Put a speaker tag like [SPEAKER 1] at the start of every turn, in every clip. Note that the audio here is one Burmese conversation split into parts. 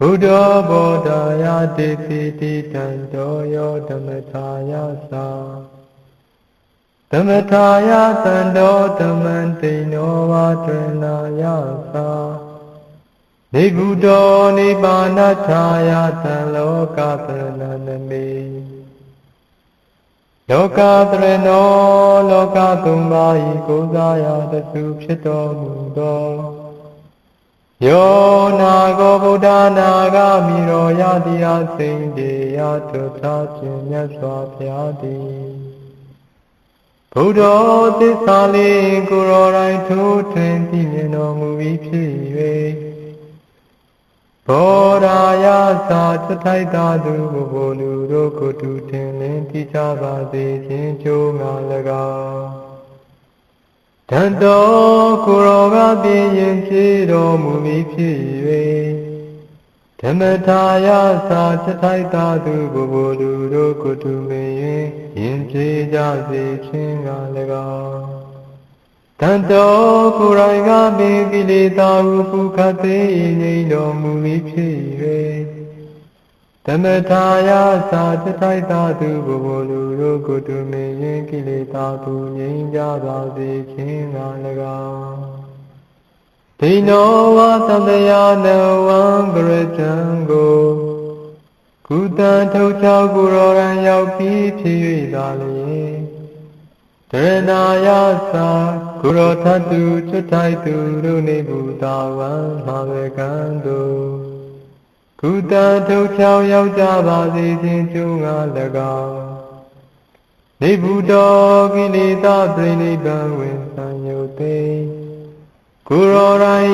[SPEAKER 1] Buddha Bodhaya Diti Tandoyo Dhammataya Sa Dhammataya Tando Dhammantino Vajranaya Sa Nibuddho Nibbanataya Tanloka Prananami Loka Trano Loka Tumbai Kozaya Dasu Pshito Mudo Yo Nago Buddha Naga Miro Yadiya Singhi Yatuta Chinya Swapyadi Buddha Tisali Guru Rai Tu Twenty Mino Muvi Piwe Bodhaya Sachatai Dadu Bolu Roko Tu Tenlin Tichava De Chincho Malaga Tanto Kuroga Biyin Chiro Mumi Piwe Dhammataya Sachatai Dadu Bolu Roko Tu Meyin Yin Jazi Chingalaga Tanto Kuraiga Bigilita Upukate Nido Mumi Piwe Dhammataya Sachatai Dadu Bolu Roko Tu Meyin Kilita Tu Yin Jazi Chingalaga Dino Vatandaya No Angrejango Kutan Tocha Guroran Yaupi Piwe Dali Drenaya Sa Guru Tatu Chatai Turu Nibudavan Mavekando Kutan Tocha Yaujava Zinchunga Laga Nibudo Gilita Briniban Winsanyote Guru Rai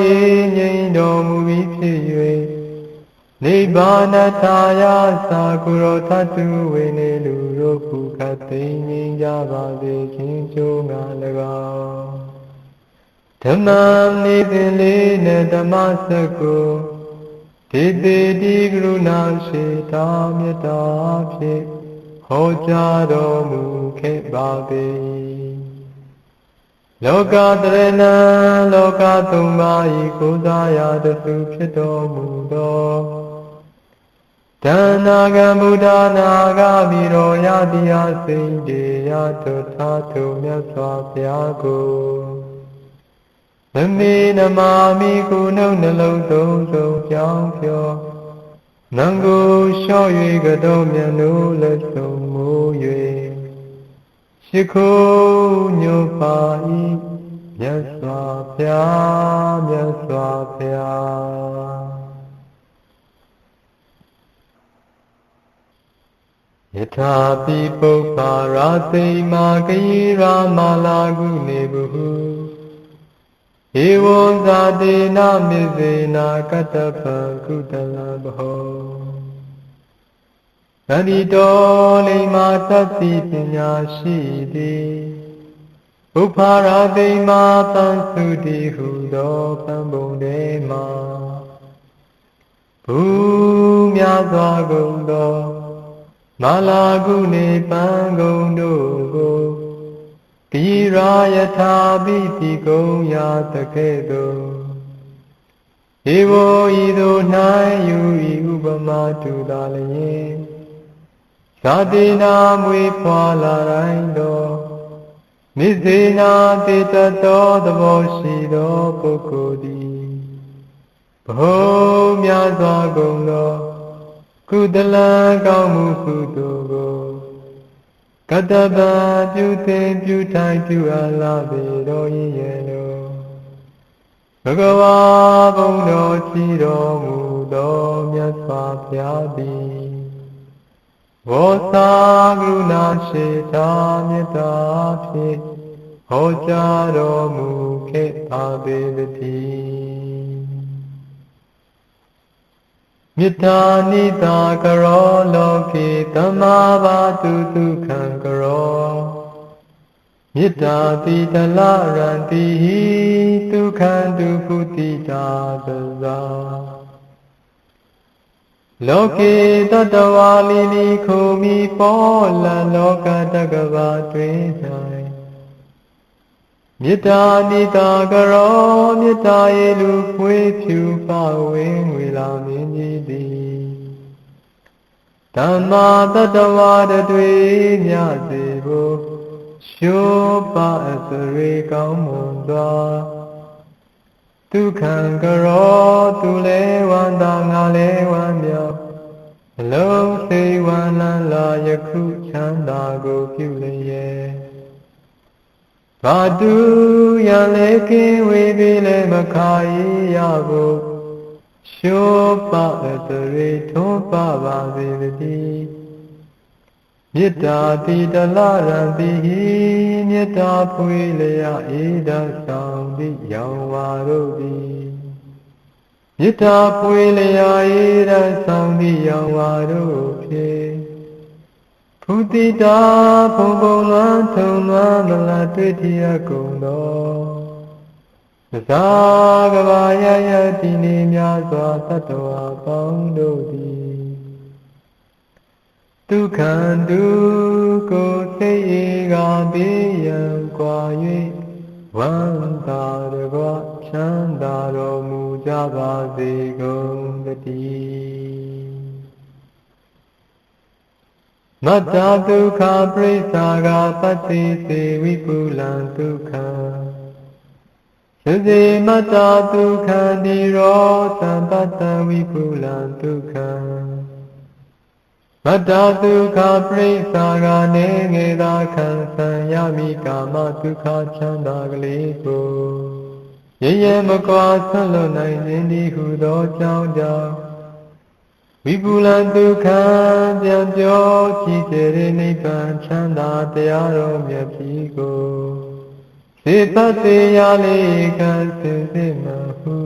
[SPEAKER 1] Nindo Muvi Piwe Nibbanataya Sa Guru Tatu Venelu Roku Kate Ninjava Zinchunga Laga Dhammam Nidhilina Dhammasako Titi Di Guru Namshita Myata Phi Hojado Mukhe Bhavi Loka Trena Loka Tumbai Kudaya Dasu Pshito Mudo Dhanaga Buddha Naga Viro Yadiya Singhi Yatutatu Myaswa Pyago Nami Namami Kuno Nalo Dozo Pyang Pyo Nangu Shoyi Gado Myanu Leso Muye Shiko Nyopai Myaswa Pya Myaswa Pya Yatha Pipo Parate Magayira Malagu Nebuhu Evo Zadena Mizena Katapa Kutala Bho Nadido Lima Tati Pinya Shidi Uparade Ma Pansudi Hudo Pambode Ma Bhumya Zwagundo Malagune Pangondo Go Kirayata Biti Goya Takedo Evo Ido Nayu Ubama Tudalaye Sadina Mui Pala Raindo Mizina Titato Dvoshido Pokodi Bhomya Zwagundo Kudala Gamu Kudogo Kataba Pute Putai Puala Vedo Yeno Bhagava Buddha Chiro Mudo Myaswa Pyadi Vosa Gruna Sheta Myata Phi Hojaro Mukhe Abhivati Mita Nita Karo Loki Tamavatu Dukhan Karo Mita Tita Laranti Dukhan Duputi Daza Loki Tatawali Kumi Pola Loka Tagava Trinai Mita Nita Karo Mita Elu Pui Piu Pa Wing Wila Minji Di ဓမ္မာတတဝါတွေမြစေဖို့ရှုပါအစရိကောင်းမွန်စွာဒုက္ခံကရောသူလဲဝန္တာငါလဲဝမ်းမြောက်အလုံးစိတ်ဝန္လန်းလာယခုချမ်းသာကိုပြုလျက်ဘာတူရန်လဲကင်းဝေးပြီးလဲမခါရဖို့ရှုပါအစရိထွန်းပါပါစေတည်းမေတ္တာတိတလရံတိဟိမေတ္တာဖွေလျာဧဒဆောင်တိရောင်ဝါတို့သည်မေတ္တာဖွေလျာဧဒဆောင်တိရောင်ဝါတို့ဖြင့်ဖုတိတာဘုံဘုံလွမ်းထုံလွမ်းမလာတွေ့ထရကုန်သောသဇာကဘာယယတိနေများစွာတတ္တဝါပေါင်းတို့သည်ဒုက္ခံဒုကိုသိဧကဘေးရန်ကွာ၍ဝန္တာတကွချမ်းသာတော်မူကြပါစေကုန်သတည်းမတ္တဒုက္ခပရိစ္ဆာကပတ္တိစေဝိပုလံဒုက္ခံစေမတ္တဒုက္ခတိရောသံပတ္တဝိပုလံဒုက္ခံမတ္တဒုက္ခပရိစ္ဆာကနေငေသာခံဆံရမိကာမဒုက္ခချမ်းသာကလေးကိုရရမကွာဆွလွတ်နိုင်ခြင်းဒီဟုသောကြောင့်ကြောင့်ဝိပုလံဒုက္ခပြန်ပြောကြည်ကျတဲ့နိဗ္ဗာန်ချမ်းသာတရားတော်မြတ်ကြီးကိုစေတတ်တရားလေးကစင်စစ်မှဟု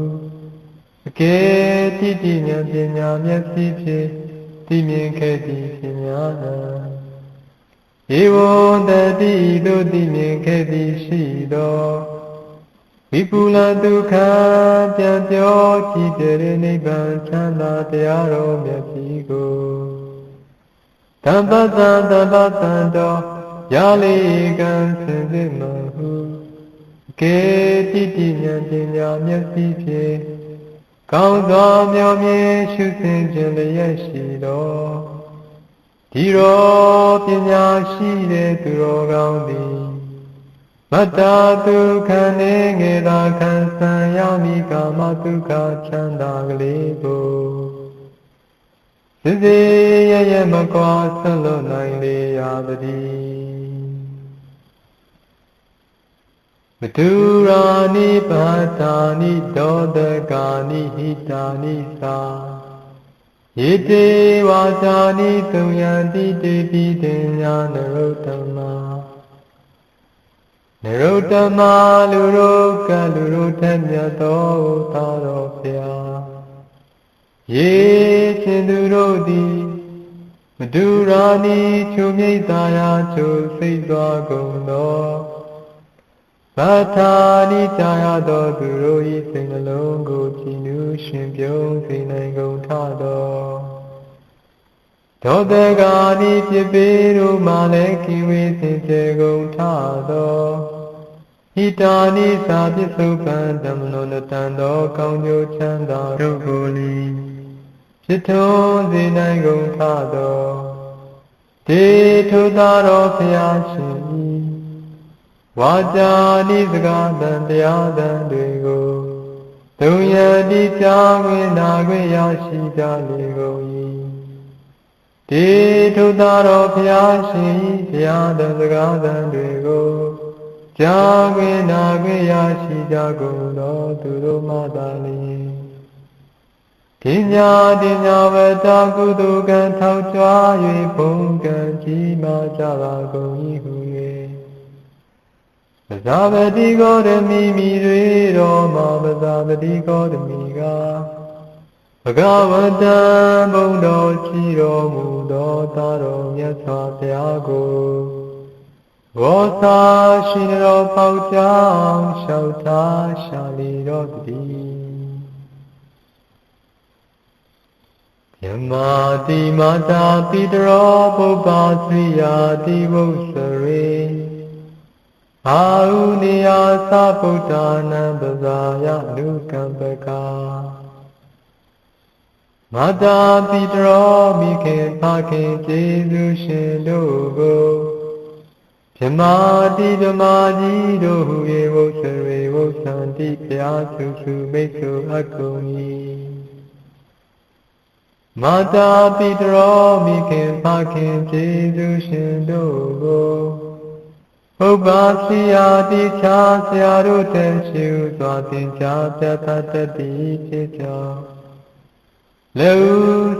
[SPEAKER 1] အကယ်တိတိဉာဏ်ပညာမျက်စိဖြင့်သိမြင်ခဲ့သည်ဖြစ်များနာဧဝံတတိတို့သိမြင်ခဲ့သည်ရှိသောဝိပုလဒုက္ခပြန်ပြောကြည်တဲ့နိဗ္ဗာန်ချမ်းသာတရားတော်မြတ်ကြီးကိုတပ္ပတံတပ္ပတံတော်ရာလေးကံစင်စစ်မှဟုအကယ်တိတိဉာဏ်ပညာမျက်စိဖြင့်ကောင်းစွာမျှော်မြင်ရှုသင်ခြင်းလျက်ရှိသောဒီရောပညာရှိတဲ့သူတော်ကောင်းသည်မတ္တဒုက္ခနေငေသာခံဆံရမိကာမဒုက္ခချမ်းသာကလေးကိုစစ်စေရရမကွာဆွလွတ်နိုင်လေရာတည်းမတုရာနိပါတာနိဒောတကာနိဟိတာနိသာယေတေဝါစာနိသုံယံတိတေပိတင်ညာနရုတ္တမနရုတ္တမလူရောကလူရောထက်မြတ်သောသာတော်ဖျားယေရှင်သူတို့သည်မတုရာနိချုံမြိတ်သာယာချုံစိတ်စွာကုန်သောဘာသာနိကြာရသောသူတို့၏စိတ်နှလုံးကိုကြည်နူးရှင်ပြုံးစေနိုင်ကုန်ထသောဒေါသကာနိဖြစ်ပေတို့မှလည်းကိဝေစင်ကြယ်ကုန်ထသောဟိတာနိသာပစ္စုပန်ဓမ္မလုံးတန်သောကောင်းကျိုးချမ်းသာတို့ကိုလီဖြစ်ထွန်းစေနိုင်ကုန်ထသောတေထုသာတော်ဖျားရှင်၏ဝါจาနိစကားတန်တရားတန်တွေကိုသုံးရတိကြားခွင့်နာခွင့်ရရှိကြလေကုန်၏တေထုသာတော်ဖျားရှင်၏တရားတန်စကားတန်တွေကိုကြားခွင့်နာခွင့်ရရှိကြကုန်သောသူတို့မှသာလျှင်ဒီညာဝတ္တကုသိုလ်ကံထောက်ကြွ၍ဘုံကံကြီးမားကြပါကုန်၏ဟု၍ပဇာပတိဂေါတမိမိတွေတော်မှာပဇာပတိဂေါတမိကဘဂဝတံဘုံတော်ကြီးတော်မူသောသာတော်မြတ်စွာဘုရားကိုဝေါသာရှင်တော်ပေါကြောင့်လျှောက်ထားရှာလေတော်တည်းယမတိမာတာပိတရောပုပ္ပါသရိယာတိဝုစရေအာဟုနိယာသဗုဒ္ဓနာပဇာယနုကံပကာ မာတာပိတရောမိခင်ဖခင်ကျေးဇူးရှင်တို့ကိုဗြဟ္မာတိဓမ္မာကြီးတို့ဟူ၍ဝုဆရေဝုဆန္တိဘုရားစုစုမိတ်ဆွေအကုန်၏မာတာပိတရောမိခင်ဖခင်ကျေးဇူးရှင်တို့ကိုပုပ္ပါစီယာတိချာဆရာတို့တန်ရှိဥစွာသင်ကြားပြသတတ်သည်ဖြစ်ကြောင်းလေဥ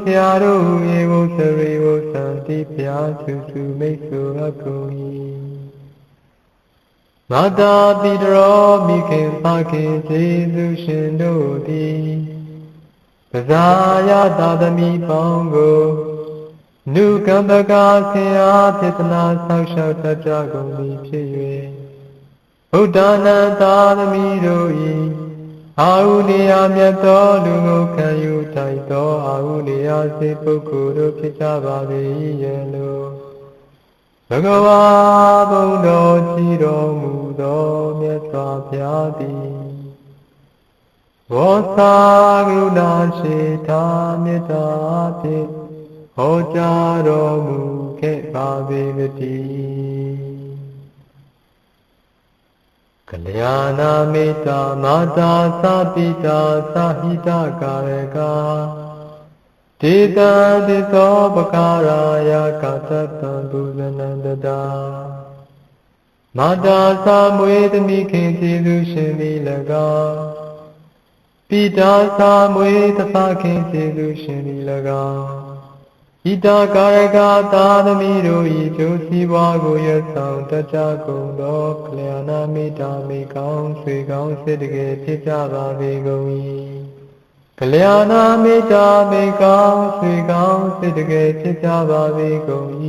[SPEAKER 1] ဆရာတို့ရေဝုဆရေဝုသံတိဘုရားစုစုမိတ်ဆွေအကုန်၏မာတာပိတရောမိခင်ဖခင်ကျေးဇူးရှင်တို့သည်ပဇာယသာသမီပေါင်းကိုနုကမ္ပကာဆင်အားပြသနာဆောက်ရှောက်တတ်ကြကုန်သည်ဖြစ်၍ဗုဒ္ဓနာသာသမီတို့၏အာဟုနေယမြတ်သောလူကိုခံယူထိုက်သောအာဟုနေယစေပုဂ္ဂိုလ်တို့ဖြစ်ကြပါ၏ရဲ့လို့ဘဂဝါဘုံတော်ကြီးတော်မူသောမြတ်စွာဘုရားသည်ဝေါစာကရုဏာရှိတာမေတ္တာဖြင့်ဟောကြားတော်မူခဲ့ပါပေတည်းကလျာဏမေတ္တာမာတာသပိတာသဟိတကာရကဒေတံတိသောပကာရာယကာသတံဘုဇနန္တတာမာတာသမွေသမိခင်ကျေးဇူးရှင်သည်၎င်းပိတာသမွေသဖခင်ကျေးဇူးရှင်သည်၎င်းဣတကာရကသာသမီတို့၏ကျိုးစီးပွားကိုရဆောင်တတ်ကြကုန်သောကလျာဏမေတ္တာမေကောင်းဆွေကောင်းစေတကယ်ဖြစ်ကြပါပေကုန်၏ကလျာဏမေတ္တာမေကောင်းဆွေကောင်းစေတကယ်ဖြစ်ကြပါပေကုန်၏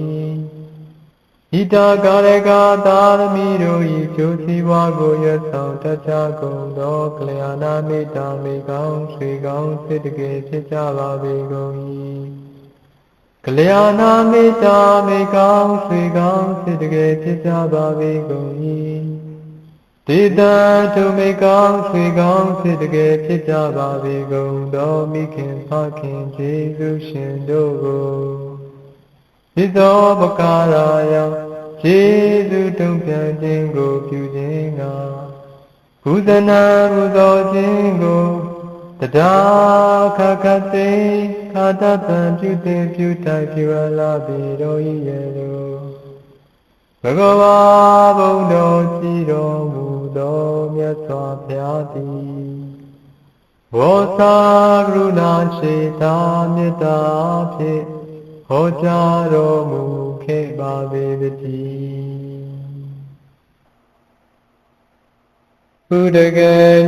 [SPEAKER 1] ဣတကာရကသာသမီတို့၏ကျိုးစီးပွားကိုရဆောင်တတ်ကြကုန်သောကလျာဏမေတ္တာမေကောင်းဆွေကောင်းစေတကယ်ဖြစ်ကြပါပေကုန်၏ကလျာဏမေတ္တာမေကောင်းဆွေကောင်းစေတကယ်ဖြစ်ကြပါပေကုန်၏ဒေတံထုမေကောင်းဆွေကောင်းစေတကယ်ဖြစ်ကြပါပေကုန်သောမိခင်ဖခင်ကျေးဇူးရှင်တို့ကိုဒီသောပကာရာယကျေးဇူးတုံ့ပြန်ခြင်းကိုပြုခြင်းကဘုဇနာဘုသောခြင်းကိုတရားခခသိခါတပံပြုတင်ပြုတိုင်ပြုအလာပြီတော်၏ရဲ့လို့ဘဂဝါဘုံတော်ကြီးတော်မူသောမြတ်စွာဘုရားသည်ဝေါစာကရုဏာရှိတာမေတ္တာဖြင့်ဟောကြားတော်မူခဲ့ပါပေတည်းဥဒက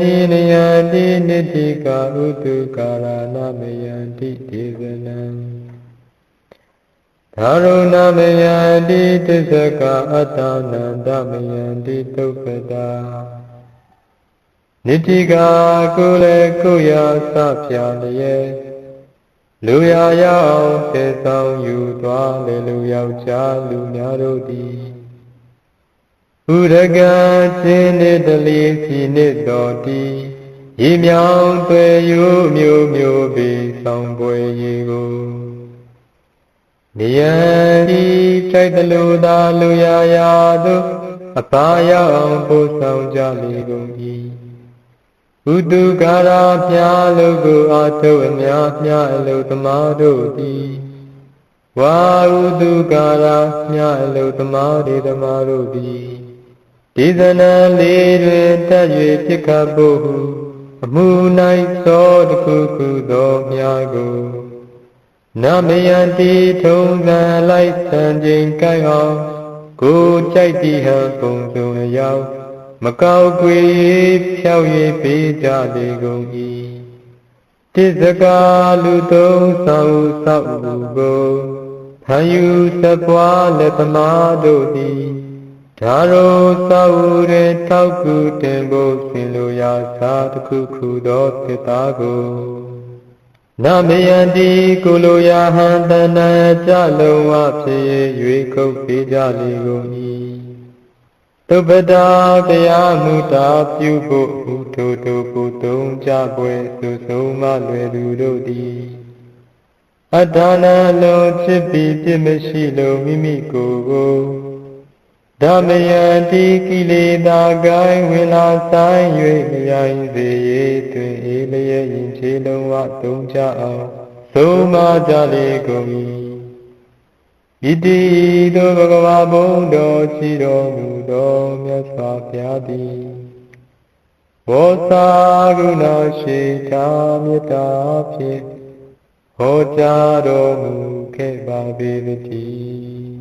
[SPEAKER 1] နိနယတိနိတိကာဥတုကာရဏမယန္တိဒေဝနံသာရုဏမယန္တိသစ္စကအတ္တနန္တမယန္တိသုပတာနိတိကာကိုယ်လေကိုရာစဖြာလျက်လူရရောက်သေဆောင်ယူသွားလေလူယောက်ျားလူများတို့သည်ဥဒကခြင်းနှင့်တလီစီနှင့်တော်တီရေမြောင်သွေရိုးမျိုးမျိုးပေဆောင်ပွဲရေကိုနေရန်ဤထိုက်တလူသာလူရာသို့အပါရောက်အောင်ပို့ဆောင်ကြလေကုန်၏ဥတုကာရာဖျားလူကိုအာထုအများမြအလုသမားတို့သည်ဝါဥတုကာရာမြအလုသမားတွေသမားတို့သည်ဒေသနာလေးတွင်တက်၍ဖြစ်ခတ်ဖို့ဟုအမှု၌သောတခုခုသောမြာကိုနမယန္တိထုံးစံလိုက်ဆံချိန်ကိုက်အောင်ကိုကြိုက်သည်ဟံပုံစုံအရောက်မကောက်ကွေဖြောက်၍ပေးကြလေကုန်၏တစ္ဆကာလူသုံးဆောင်ဆောက်မှုကိုဖန်ယူစပွားလက်သမားတို့သည်ဒါရောသာဝရေထောက်ကူတင်ဖို့ဆင်လိုရာသာတစ်ခုခုသောသစ္စာကိုနမယန္တိကိုလိုရာဟံတဏကြလုံးဝဖြစ်၍ခုတ်ပေးကြလေကုန်၏သုပတာတရားမူတာပြုဖို့ဟူထိုပူသုံးကြပွဲစုဆုံးမလွယ်သူတို့သည် အဒါနလုံးဖြစ်ပြီးပြစ်မရှိလို့မိမိကိုယ်ကိုဓမ္မယတိကိလေသာကိုင်းဝင်လာဆိုင်၍မယိုင်စေရေးတွင်အေးလျက်ရင်ခြေလုံးဝသုံးကြအောင်သုံးပါကြလေကုန်၏ဣတိသောဘဂဝါဘုံတော်ရှိတော်မူသောမြတ်စွာဘုရားသည်ဘောဇာဂုဏရှိတာမေတ္တာဖြင့်ဟောကြားတော်မူခဲ့ပါပေသတည်း